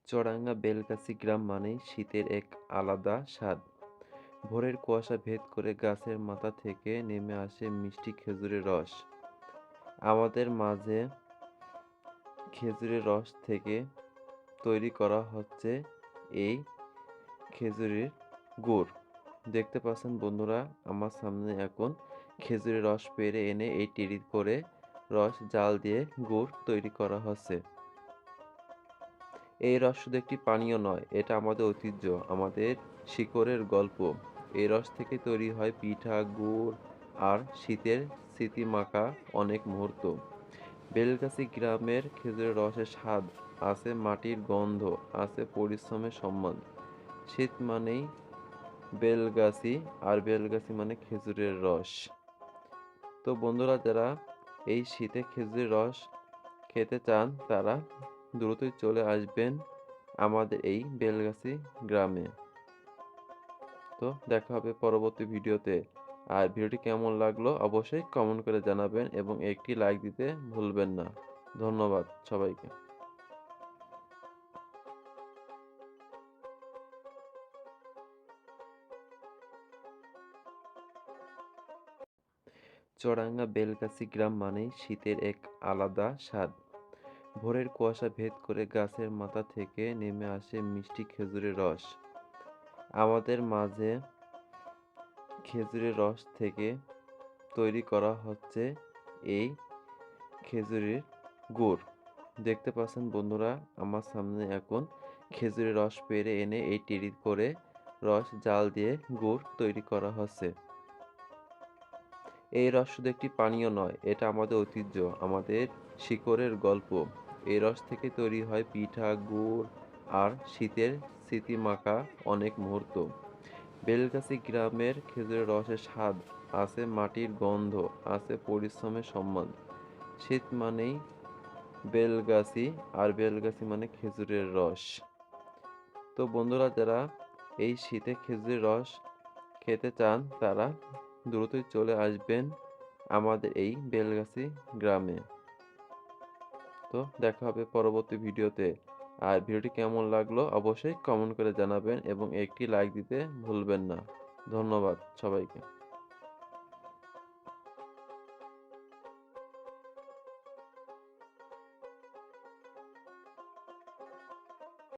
চুয়াডাঙ্গা বেলগাছি গ্রাম মানেই শীতের এক আলাদা স্বাদ। ভোরের কুয়াশা ভেদ করে গাছের মাথা থেকে নেমে আসে মিষ্টি খেজুরের রস। আমাদের মাঝে খেজুরের রস থেকে তৈরি করা হচ্ছে এই খেজুরের গুড়। দেখতে পাচ্ছেন বন্ধুরা, আমার সামনে এখন খেজুরের রস পেড়ে এনে এই টেরি করে রস জাল দিয়ে গুড় তৈরি করা হচ্ছে। এই রস শুধু একটি পানীয় নয়, এটা আমাদের ঐতিহ্য, আমাদের শিকড়ের গল্প। এই রস থেকে তৈরি হয় পিঠা, গুড় আর শীতের স্মৃতিমাখা অনেক মুহূর্ত। বেলগাছি গ্রামের খেজুরের রসের স্বাদ, আছে মাটির গন্ধ, আছে পরিশ্রমের সম্মান। শীত মানেই বেলগাছি, আর বেলগাছি মানে খেজুরের রস। তো বন্ধুরা, যারা এই শীতে খেজুরের রস খেতে চান তারা দ্রুতই চলে আসবেন আমাদের এই বেলগাছি গ্রামে। তো দেখা হবে পরবর্তী ভিডিওতে। আর ভিডিওটি কেমন লাগলো অবশ্যই কমেন্ট করে জানাবেন এবং একটি লাইক দিতে ভুলবেন না। ধন্যবাদ সবাইকে। চুয়াডাঙ্গা বেলগাছি গ্রাম মানেই শীতের এক আলাদা স্বাদ। ভোরের কুয়াশা ভেদ করে গাছের মাথা থেকে নেমে আসে মিষ্টি খেজুরের রস। আমাদের মাঝে খেজুরের রস থেকে তৈরি করা হচ্ছে এই খেজুরের গুড়। দেখতে পাচ্ছেন বন্ধুরা, আমার সামনে এখন খেজুরের রস পেড়ে এনে এই টেরি করে রস জাল দিয়ে গুড় তৈরি করা হচ্ছে। এই রস শুধু একটি পানীয় নয়, এটা আমাদের ঐতিহ্য, আমাদের শিকড়ের গল্প। এই রস থেকে তৈরি হয় পিঠা, গুড় আর শীতের স্মৃতিমাখা অনেক মুহূর্ত। বেলগাছি গ্রামের খেজুরের রসের স্বাদ, আছে মাটির গন্ধ, আছে পরিশ্রমের সম্মান। শীত মানেই বেলগাছি, আর বেলগাছি মানে খেজুরের রস। তো বন্ধুরা, যারা এই শীতে খেজুরের রস খেতে চান তারা দ্রুতই চলে আসবেন আমাদের এই বেলগাছি গ্রামে। তো দেখা হবে পরবর্তী ভিডিওতে। আর ভিডিওটি কেমন লাগলো অবশ্যই কমেন্ট করে জানাবেন এবং একটি লাইক দিতে ভুলবেন না। ধন্যবাদ সবাইকে।